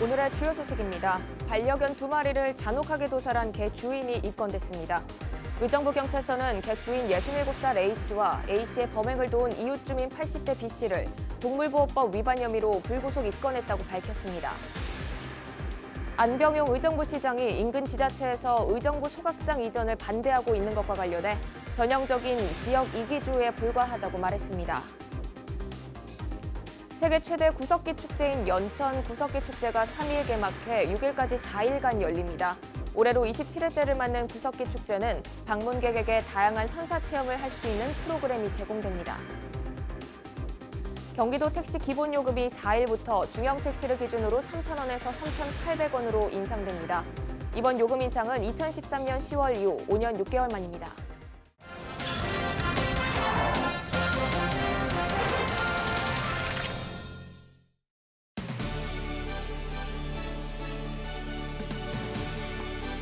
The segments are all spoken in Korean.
오늘의 주요 소식입니다. 반려견 2마리를 잔혹하게 도살한 개 주인이 입건됐습니다. 의정부 경찰서는 개 주인 67살 A씨와 A씨의 범행을 도운 이웃 주민 80대 B씨를 동물보호법 위반 혐의로 불구속 입건했다고 밝혔습니다. 안병용 의정부시장이 인근 지자체에서 의정부 소각장 이전을 반대하고 있는 것과 관련해 전형적인 지역 이기주의에 불과하다고 말했습니다. 세계 최대 구석기 축제인 연천 구석기 축제가 3일 개막해 6일까지 4일간 열립니다. 올해로 27회째를 맞는 구석기 축제는 방문객에게 다양한 선사 체험을 할 수 있는 프로그램이 제공됩니다. 경기도 택시 기본요금이 4일부터 중형 택시를 기준으로 3,000원에서 3,800원으로 인상됩니다. 이번 요금 인상은 2013년 10월 이후 5년 6개월 만입니다.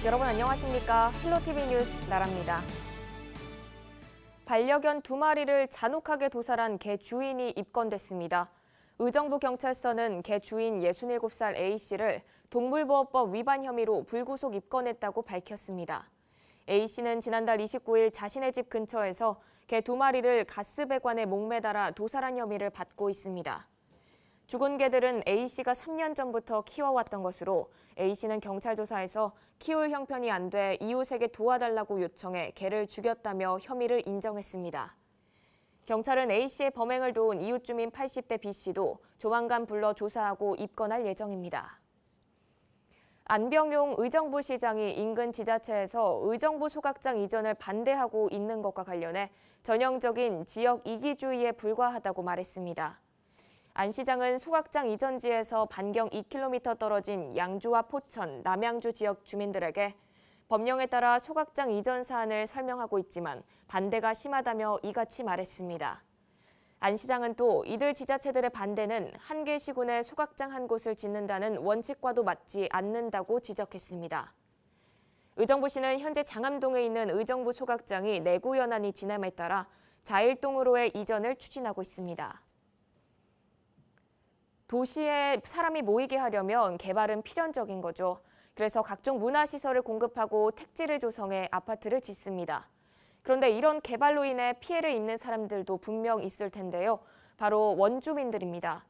여러분 안녕하십니까? 헬로티비 뉴스 나라입니다. 반려견 2마리를 잔혹하게 도살한 개 주인이 입건됐습니다. 의정부 경찰서는 개 주인 67살 A씨를 동물보호법 위반 혐의로 불구속 입건했다고 밝혔습니다. A씨는 지난달 29일 자신의 집 근처에서 개 2마리를 가스배관에 목매달아 도살한 혐의를 받고 있습니다. 죽은 개들은 A씨가 3년 전부터 키워왔던 것으로 A씨는 경찰 조사에서 키울 형편이 안 돼 이웃에게 도와달라고 요청해 개를 죽였다며 혐의를 인정했습니다. 경찰은 A씨의 범행을 도운 이웃 주민 80대 B씨도 조만간 불러 조사하고 입건할 예정입니다. 안병용 의정부시장이 인근 지자체에서 의정부 소각장 이전을 반대하고 있는 것과 관련해 전형적인 지역 이기주의에 불과하다고 말했습니다. 안 시장은 소각장 이전지에서 반경 2km 떨어진 양주와 포천, 남양주 지역 주민들에게 법령에 따라 소각장 이전 사안을 설명하고 있지만 반대가 심하다며 이같이 말했습니다. 안 시장은 또 이들 지자체들의 반대는 한 개 시군에 소각장 한 곳을 짓는다는 원칙과도 맞지 않는다고 지적했습니다. 의정부시는 현재 장암동에 있는 의정부 소각장이 내구 연한이 지남에 따라 자일동으로의 이전을 추진하고 있습니다. 도시에 사람이 모이게 하려면 개발은 필연적인 거죠. 그래서 각종 문화시설을 공급하고 택지를 조성해 아파트를 짓습니다. 그런데 이런 개발로 인해 피해를 입는 사람들도 분명 있을 텐데요. 바로 원주민들입니다.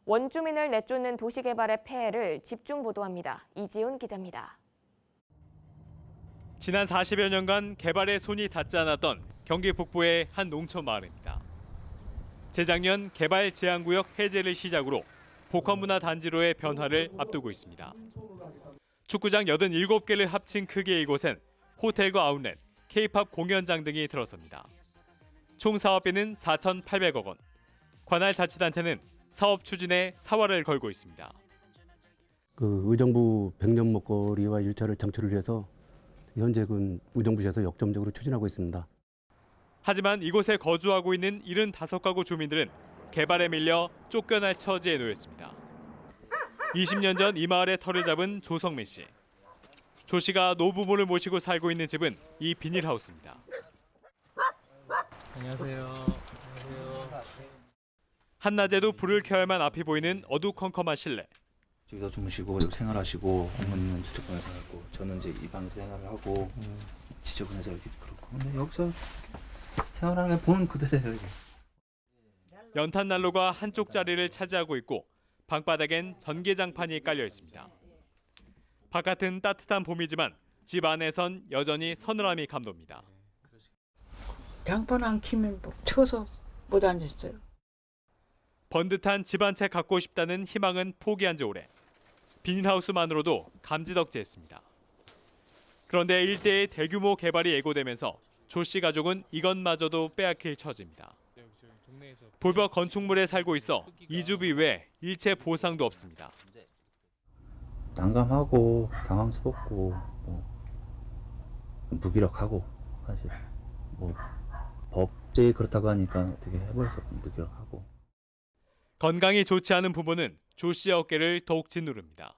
원주민을 내쫓는 도시개발의 폐해를 집중 보도합니다. 이지훈 기자입니다. 지난 40여 년간 개발에 손이 닿지 않았던 경기 북부의 한 농촌 마을입니다. 재작년 개발 제한구역 해제를 시작으로 복합문화단지로의 변화를 앞두고 있습니다. 축구장 87개를 합친 크기의 이곳엔 호텔과 아웃렛, K-팝 공연장 등이 들어섭니다. 총 사업비는 4,800억 원. 관할 자치단체는 사업 추진에 사활을 걸고 있습니다. 의정부 100년 먹거리와 일자를 창출을 위해서 현재 의정부시에서 역점적으로 추진하고 있습니다. 하지만 이곳에 거주하고 있는 75가구 주민들은 개발에 밀려 쫓겨날 처지에 놓였습니다. 20년 전 이 마을에 터를 잡은 조성민 씨. 조 씨가 노부모를 모시고 살고 있는 집은 이 비닐하우스입니다. 안녕하세요. 한낮에도 불을 켜야만 앞이 보이는 어두컴컴한 실내. 여기서 주무시고 여기 생활하시고 어머니는 저쪽방에서 살고 저는 이제 이 방에서 생활을 하고 지저분해서 이렇게 그렇고 근데 여기서 생활하는 게 보는 그대로예요. 이게. 연탄 난로가 한쪽 자리를 차지하고 있고 방바닥엔 전기장판이 깔려 있습니다. 바깥은 따뜻한 봄이지만 집 안에선 여전히 서늘함이 감돕니다. 장판 안 키면 추워서 못 앉았어요. 번듯한 집 한 채 갖고 싶다는 희망은 포기한 지 오래. 비닐하우스만으로도 감지덕지했습니다. 그런데 일대의 대규모 개발이 예고되면서 조 씨 가족은 이것마저도 빼앗길 처지입니다. 볼버 건축물에 살고 있어 이주비 외 일체 보상도 없습니다. 난감하고 당황스럽고 무기력하고 사실 법대에 그렇다고 하니까 어떻게 해버려서 무기력하고. 건강이 좋지 않은 부모는 조 씨의 어깨를 더욱 짓누릅니다.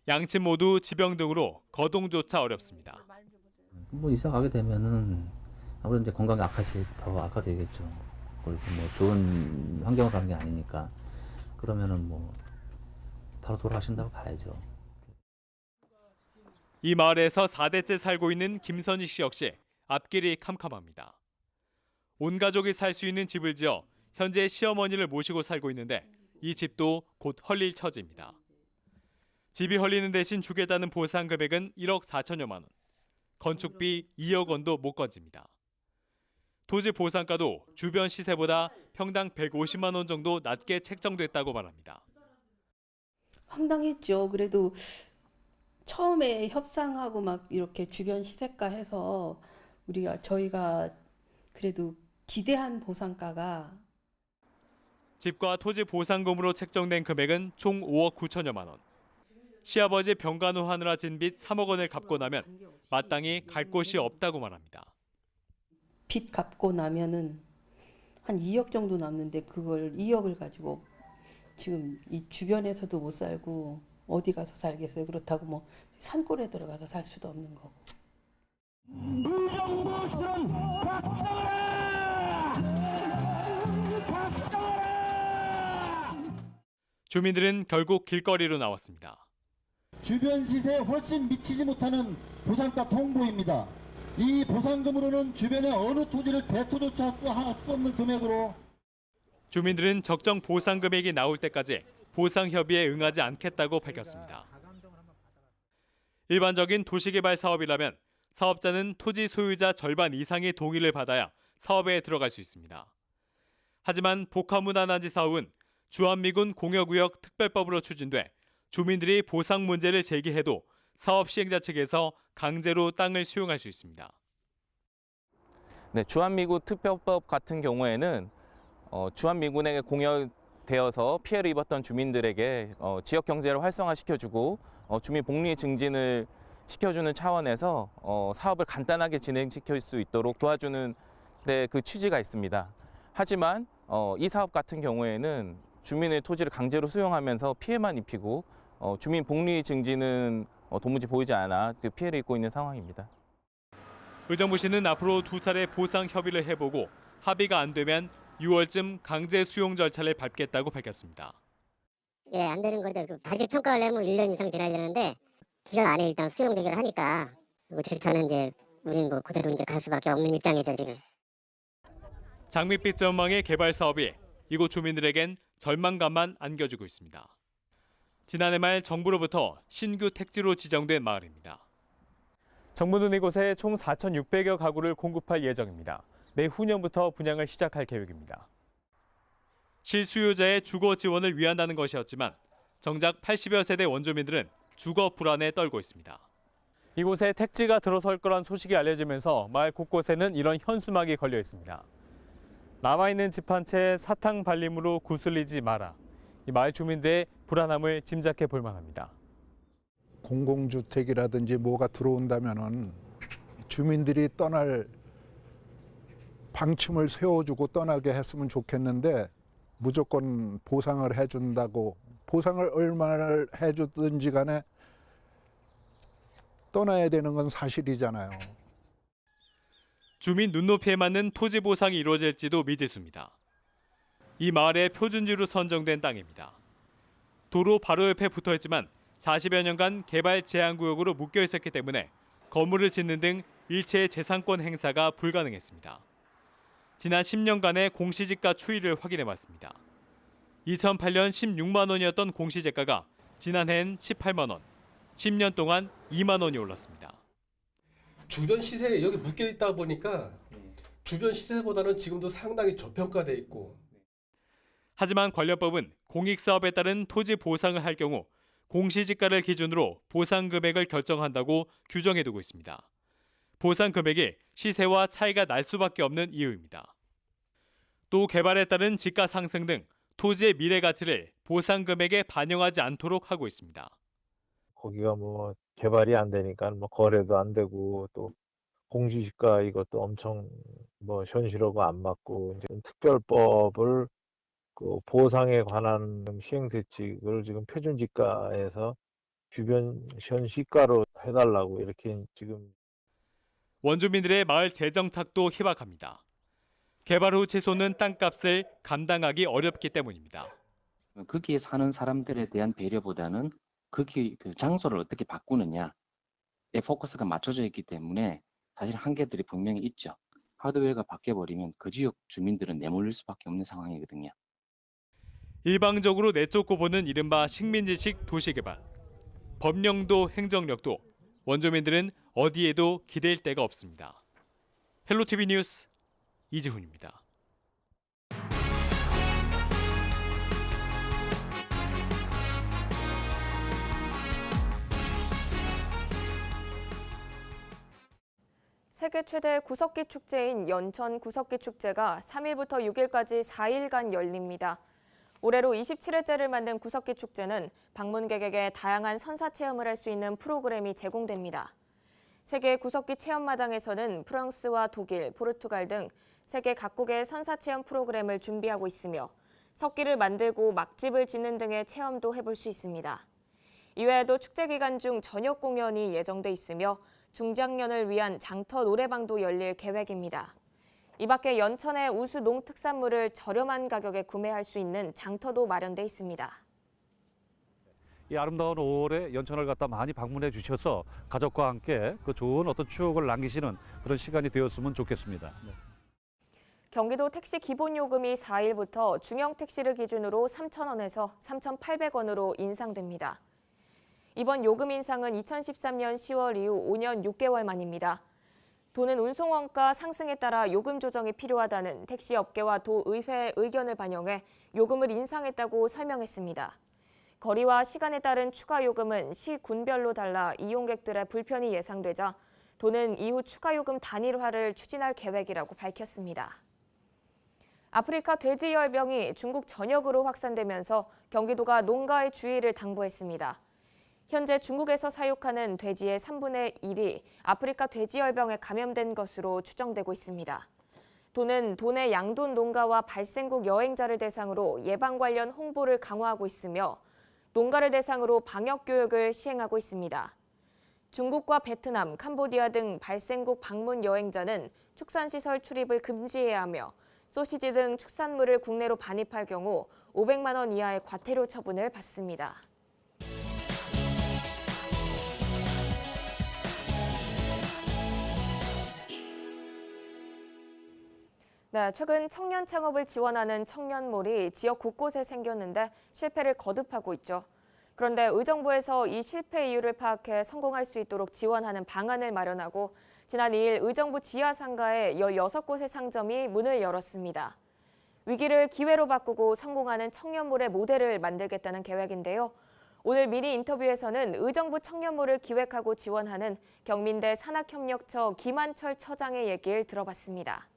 양친 모두 지병 등으로 거동조차 어렵습니다. 이사 가게 되면은 아무래도 이제 건강이 더 악화되겠죠. 그리고 좋은 환경을 가는 게 아니니까 그러면은 바로 돌아가신다고 봐야죠. 이 마을에서 4대째 살고 있는 김선희 씨 역시 앞길이 캄캄합니다. 온 가족이 살 수 있는 집을 지어 현재 시어머니를 모시고 살고 있는데 이 집도 곧 헐릴 처지입니다. 집이 헐리는 대신 주겠다는 보상 금액은 1억 4천여만 원, 건축비 2억 원도 못 건집니다. 토지 보상가도 주변 시세보다 평당 150만 원 정도 낮게 책정됐다고 말합니다. 황당했죠. 그래도 처음에 협상하고 막 이렇게 주변 시세가 해서 저희가 그래도 기대한 보상가가 집과 토지 보상금으로 책정된 금액은 총 5억 9천여만 원. 시아버지 병간호 하느라 진 빚 3억 원을 갚고 나면 마땅히 갈 곳이 없다고 말합니다. 빚 갚고 나면은 한 2억 정도 남는데 그걸 2억을 가지고 지금 이 주변에서도 못 살고 어디 가서 살겠어요. 그렇다고 뭐 산골에 들어가서 살 수도 없는 거고. 의정부 시는 박상하라! 박상하라! 주민들은 결국 길거리로 나왔습니다. 주변 시세에 훨씬 미치지 못하는 보상가 통보입니다. 이 보상금으로는 주변의 어느 토지를 대토조차 할 수 없는 금액으로 주민들은 적정 보상 금액이 나올 때까지 보상 협의에 응하지 않겠다고 밝혔습니다. 일반적인 도시개발 사업이라면 사업자는 토지 소유자 절반 이상의 동의를 받아야 사업에 들어갈 수 있습니다. 하지만 복합문화단지 사업은 주한미군 공여구역 특별법으로 추진돼 주민들이 보상 문제를 제기해도 사업 시행자 측에서 강제로 땅을 수용할 수 있습니다. 네, 주한미군 특별법 같은 경우에는 주한미군에게 공여되어서 피해를 입었던 주민들에게 지역 경제를 활성화시켜주고 주민 복리 증진을 시켜주는 차원에서 사업을 간단하게 진행시킬 수 있도록 도와주는 그 취지가 있습니다. 하지만 이 사업 같은 경우에는 주민의 토지를 강제로 수용하면서 피해만 입히고 주민 복리 증진은 도무지 보이지 않아 피해를 입고 있는 상황입니다. 의정부시는 앞으로 2차례 보상 협의를 해보고 합의가 안 되면 6월쯤 강제 수용 절차를 밟겠다고 밝혔습니다. 예, 안 되는 거죠. 다시 평가를 내면 1년 이상 지나야 되는데 기간 안에 일단 수용 제기를 하니까 저는 이제 우리는 뭐 그대로 이제 갈 수밖에 없는 입장이죠 지금. 장밋빛 전망의 개발 사업이 이곳 주민들에겐 절망감만 안겨주고 있습니다. 지난해 말 정부로부터 신규 택지로 지정된 마을입니다. 정부는 이곳에 총 4,600여 가구를 공급할 예정입니다. 내후년부터 분양을 시작할 계획입니다. 실수요자의 주거 지원을 위한다는 것이었지만 정작 80여 세대 원주민들은 주거 불안에 떨고 있습니다. 이곳에 택지가 들어설 거란 소식이 알려지면서 마을 곳곳에는 이런 현수막이 걸려 있습니다. 남아있는 집 한 채 사탕 발림으로 구슬리지 마라. 이 마을 주민들의 불안함을 짐작해 볼 만합니다. 공공주택이라든지 뭐가 들어온다면은 주민들이 떠날 방침을 세워주고 떠나게 했으면 좋겠는데 무조건 보상을 해준다고 보상을 얼마나 해주든지 간에 떠나야 되는 건 사실이잖아요. 주민 눈높이에 맞는 토지 보상이 이루어질지도 미지수입니다. 이 마을의 표준지로 선정된 땅입니다. 도로 바로 옆에 붙어있지만 40여 년간 개발 제한구역으로 묶여 있었기 때문에 건물을 짓는 등 일체의 재산권 행사가 불가능했습니다. 지난 10년간의 공시지가 추이를 확인해봤습니다. 2008년 16만 원이었던 공시지가가 지난해엔 18만 원, 10년 동안 2만 원이 올랐습니다. 주변 시세에 여기 묶여 있다 보니까 주변 시세보다는 지금도 상당히 저평가돼 있고. 하지만 관련법은 공익사업에 따른 토지 보상을 할 경우 공시지가를 기준으로 보상 금액을 결정한다고 규정해두고 있습니다. 보상 금액이 시세와 차이가 날 수밖에 없는 이유입니다. 또 개발에 따른 지가 상승 등 토지의 미래 가치를 보상 금액에 반영하지 않도록 하고 있습니다. 거기가 뭐 개발이 안 되니까 뭐 거래도 안 되고 또 공시지가 이것도 엄청 뭐 현실하고 안 맞고 이제 특별법을 그 보상에 관한 시행세칙을 지금 표준지가에서 주변 현시가로 해달라고 이렇게 지금. 원주민들의 마을 재정착도 희박합니다. 개발 후 치솟는 땅값을 감당하기 어렵기 때문입니다. 거기에 사는 사람들에 대한 배려보다는 거기 그 장소를 어떻게 바꾸느냐에 포커스가 맞춰져 있기 때문에 사실 한계들이 분명히 있죠. 하드웨어가 바뀌어버리면 그 지역 주민들은 내몰릴 수밖에 없는 상황이거든요. 일방적으로 내쫓고 보는 이른바 식민지식 도시개발. 법령도 행정력도 원주민들은 어디에도 기댈 데가 없습니다. 헬로티비 뉴스 이지훈입니다. 세계 최대 구석기 축제인 연천 구석기 축제가 3일부터 6일까지 4일간 열립니다. 올해로 27회째를 만든 구석기 축제는 방문객에게 다양한 선사 체험을 할 수 있는 프로그램이 제공됩니다. 세계 구석기 체험마당에서는 프랑스와 독일, 포르투갈 등 세계 각국의 선사 체험 프로그램을 준비하고 있으며 석기를 만들고 막집을 짓는 등의 체험도 해볼 수 있습니다. 이외에도 축제 기간 중 저녁 공연이 예정돼 있으며 중장년을 위한 장터 노래방도 열릴 계획입니다. 이 밖에 연천의 우수 농특산물을 저렴한 가격에 구매할 수 있는 장터도 마련돼 있습니다. 이 아름다운 5월에 연천을 갖다 많이 방문해 주셔서 가족과 함께 그 좋은 어떤 추억을 남기시는 그런 시간이 되었으면 좋겠습니다. 네. 경기도 택시 기본요금이 4일부터 중형 택시를 기준으로 3,000원에서 3,800원으로 인상됩니다. 이번 요금 인상은 2013년 10월 이후 5년 6개월 만입니다. 도는 운송원가 상승에 따라 요금 조정이 필요하다는 택시업계와 도의회의 의견을 반영해 요금을 인상했다고 설명했습니다. 거리와 시간에 따른 추가 요금은 시군별로 달라 이용객들의 불편이 예상되자 도는 이후 추가 요금 단일화를 추진할 계획이라고 밝혔습니다. 아프리카 돼지열병이 중국 전역으로 확산되면서 경기도가 농가의 주의를 당부했습니다. 현재 중국에서 사육하는 돼지의 3분의 1이 아프리카 돼지열병에 감염된 것으로 추정되고 있습니다. 도는 도내 양돈 농가와 발생국 여행자를 대상으로 예방 관련 홍보를 강화하고 있으며 농가를 대상으로 방역 교육을 시행하고 있습니다. 중국과 베트남, 캄보디아 등 발생국 방문 여행자는 축산시설 출입을 금지해야 하며 소시지 등 축산물을 국내로 반입할 경우 500만 원 이하의 과태료 처분을 받습니다. 네, 최근 청년 창업을 지원하는 청년몰이 지역 곳곳에 생겼는데 실패를 거듭하고 있죠. 그런데 의정부에서 이 실패 이유를 파악해 성공할 수 있도록 지원하는 방안을 마련하고 지난 2일 의정부 지하상가에 16곳의 상점이 문을 열었습니다. 위기를 기회로 바꾸고 성공하는 청년몰의 모델을 만들겠다는 계획인데요. 오늘 미니 인터뷰에서는 의정부 청년몰을 기획하고 지원하는 경민대 산학협력처 김한철 처장의 얘기를 들어봤습니다.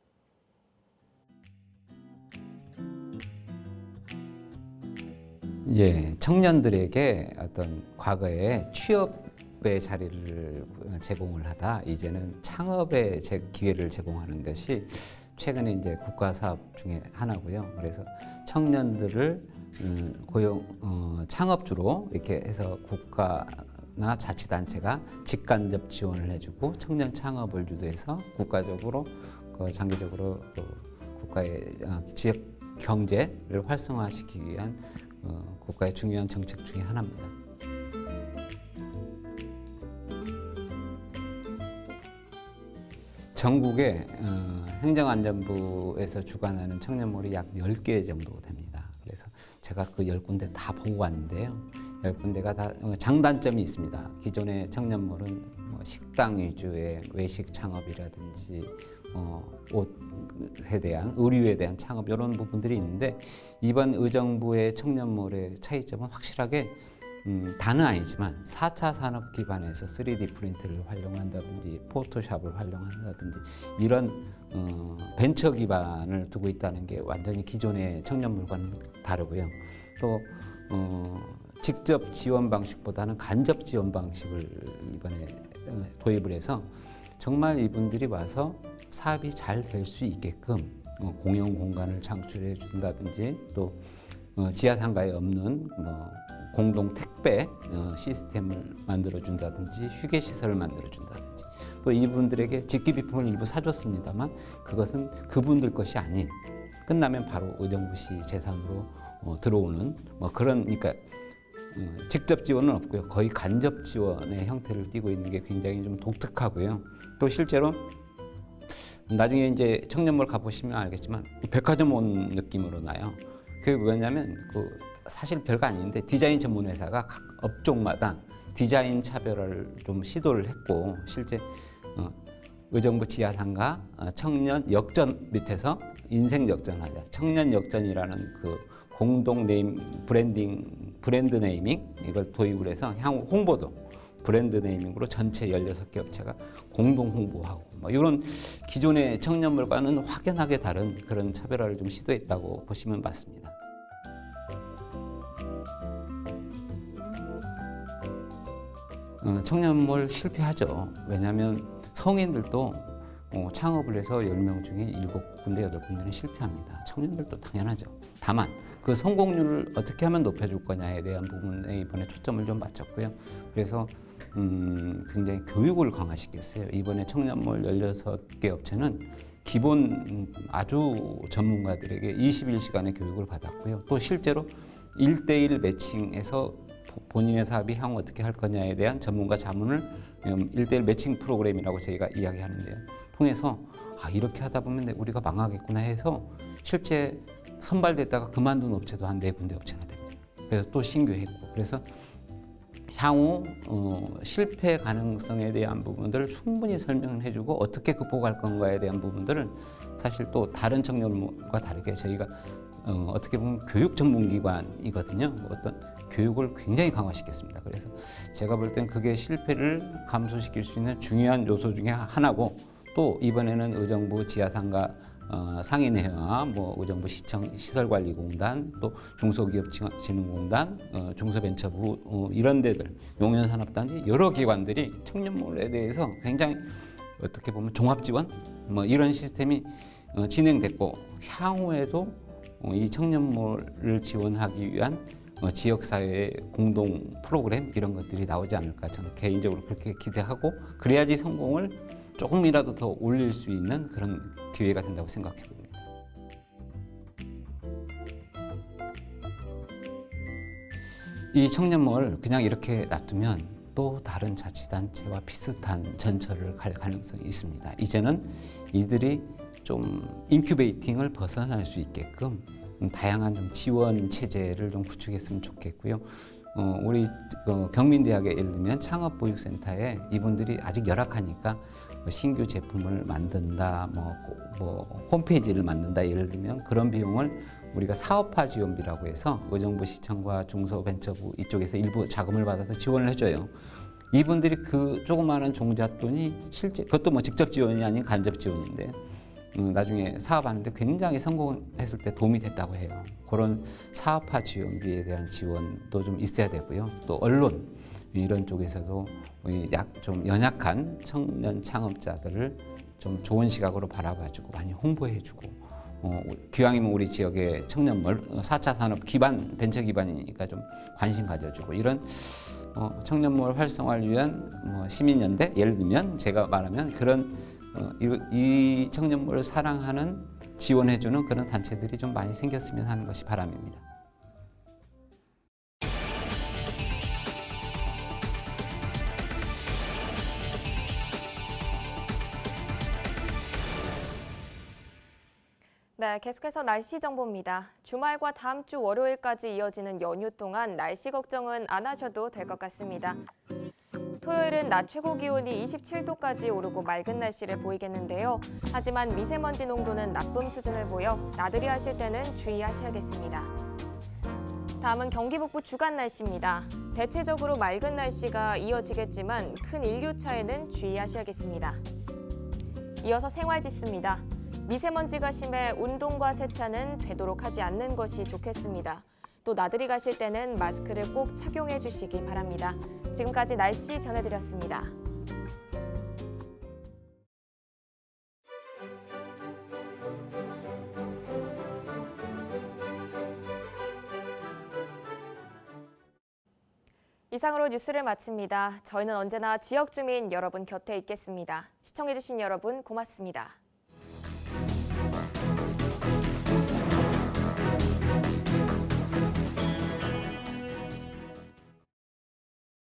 예, 청년들에게 어떤 과거에 취업의 자리를 제공을 하다 이제는 창업의 기회를 제공하는 것이 최근에 이제 국가 사업 중에 하나고요. 그래서 청년들을 창업주로 이렇게 해서 국가나 자치단체가 직간접 지원을 해주고 청년 창업을 유도해서 국가적으로 장기적으로 국가의 지역 경제를 활성화시키기 위한 국가의 중요한 정책 중에 하나입니다. 전국에 행정안전부에서 주관하는 청년몰이 약 10개 정도 됩니다. 그래서 제가 그 10군데 다 보고 왔는데요. 10군데가 다 장단점이 있습니다. 기존의 청년몰은 식당 위주의 외식 창업이라든지 옷에 대한 의류에 대한 창업 이런 부분들이 있는데 이번 의정부의 청년몰의 차이점은 확실하게 다는 아니지만 4차 산업 기반에서 3D 프린트를 활용한다든지 포토샵을 활용한다든지 이런 벤처 기반을 두고 있다는 게 완전히 기존의 청년몰과는 다르고요. 또 직접 지원 방식보다는 간접 지원 방식을 이번에 도입을 해서 정말 이분들이 와서 사업이 잘 될 수 있게끔 공용 공간을 창출해 준다든지 또 지하상가에 없는 공동 택배 시스템을 만들어 준다든지 휴게 시설을 만들어 준다든지 또 이분들에게 직기 비품을 일부 사줬습니다만 그것은 그분들 것이 아닌 끝나면 바로 의정부시 재산으로 들어오는 뭐 그런 그러니까 직접 지원은 없고요. 거의 간접 지원의 형태를 띠고 있는 게 굉장히 좀 독특하고요. 또 실제로 나중에 이제 청년몰 가보시면 알겠지만 백화점 온 느낌으로 나요. 그게 뭐냐면 사실 별거 아닌데 디자인 전문 회사가 각 업종마다 디자인 차별화를 좀 시도를 했고 실제 의정부 지하상가 청년 역전 밑에서 인생 역전하자 청년 역전이라는 그 공동 네임 브랜드 네이밍 이걸 도입을 해서 향후 홍보도 브랜드 네이밍으로 전체 16개 업체가 공동 홍보하고 뭐 이런 기존의 청년몰과는 확연하게 다른 그런 차별화를 좀 시도했다고 보시면 맞습니다. 청년몰 실패하죠. 왜냐하면 성인들도 창업을 해서 10명 중에 7군데, 8군데는 실패합니다. 청년들도 당연하죠. 다만 그 성공률을 어떻게 하면 높여줄 거냐에 대한 부분에 이번에 초점을 좀 맞췄고요. 그래서 굉장히 교육을 강화시켰어요. 이번에 청년몰 16개 업체는 기본 아주 전문가들에게 21시간의 교육을 받았고요. 또 실제로 1대1 매칭해서 본인의 사업이 향후 어떻게 할 거냐에 대한 전문가 자문을 1대1 매칭 프로그램이라고 저희가 이야기하는데요. 통해서 이렇게 하다 보면 우리가 망하겠구나 해서 실제 선발됐다가 그만둔 업체도 한 4군데 업체나 됩니다. 그래서 또 신규했고 그래서 향후 실패 가능성에 대한 부분들을 충분히 설명해주고 어떻게 극복할 건가에 대한 부분들을 사실 또 다른 청년몰과 다르게 저희가 어떻게 보면 교육 전문기관이거든요. 어떤 교육을 굉장히 강화시켰습니다. 그래서 제가 볼 때는 그게 실패를 감소시킬 수 있는 중요한 요소 중에 하나고 또 이번에는 의정부 지하상가 상인회와 뭐 의정부 시청 시설관리공단 또 중소기업진흥공단 중소벤처부 이런 데들 용현산업단지 여러 기관들이 청년몰에 대해서 굉장히 어떻게 보면 종합지원 뭐 이런 시스템이 진행됐고 향후에도 이 청년몰을 지원하기 위한 지역사회의 공동 프로그램 이런 것들이 나오지 않을까 저는 개인적으로 그렇게 기대하고 그래야지 성공을 조금이라도 더 올릴 수 있는 그런 기회가 된다고 생각해 봅니다. 이 청년몰 그냥 이렇게 놔두면 또 다른 자치단체와 비슷한 전철을 갈 가능성이 있습니다. 이제는 이들이 좀 인큐베이팅을 벗어날 수 있게끔 다양한 좀 지원 체제를 좀 구축했으면 좋겠고요. 우리 경민대학에 예를 들면 창업보육센터에 이분들이 아직 열악하니까 신규 제품을 만든다, 뭐 홈페이지를 만든다 예를 들면 그런 비용을 우리가 사업화 지원비라고 해서 의정부 시청과 중소벤처부 이쪽에서 일부 자금을 받아서 지원을 해줘요. 이분들이 그 조그마한 종잣돈이 실제 그것도 뭐 직접 지원이 아닌 간접 지원인데 나중에 사업하는데 굉장히 성공했을 때 도움이 됐다고 해요. 그런 사업화 지원비에 대한 지원도 좀 있어야 되고요. 또 언론 이런 쪽에서도 좀 연약한 청년 창업자들을 좀 좋은 시각으로 바라봐주고 많이 홍보해주고 기왕이면 우리 지역의 청년몰 4차 산업 기반 벤처 기반이니까 좀 관심 가져주고 이런 청년몰 활성화를 위한 시민연대 예를 들면 제가 말하면 그런 이 청년몰을 사랑하는 지원해주는 그런 단체들이 좀 많이 생겼으면 하는 것이 바람입니다. 네, 계속해서 날씨 정보입니다. 주말과 다음 주 월요일까지 이어지는 연휴 동안 날씨 걱정은 안 하셔도 될 것 같습니다. 토요일은 낮 최고 기온이 27도까지 오르고 맑은 날씨를 보이겠는데요. 하지만 미세먼지 농도는 나쁨 수준을 보여 나들이 하실 때는 주의하셔야겠습니다. 다음은 경기 북부 주간 날씨입니다. 대체적으로 맑은 날씨가 이어지겠지만 큰 일교차에는 주의하셔야겠습니다. 이어서 생활지수입니다. 미세먼지가 심해 운동과 세차는 되도록 하지 않는 것이 좋겠습니다. 또 나들이 가실 때는 마스크를 꼭 착용해 주시기 바랍니다. 지금까지 날씨 전해드렸습니다. 이상으로 뉴스를 마칩니다. 저희는 언제나 지역 주민 여러분 곁에 있겠습니다. 시청해주신 여러분 고맙습니다.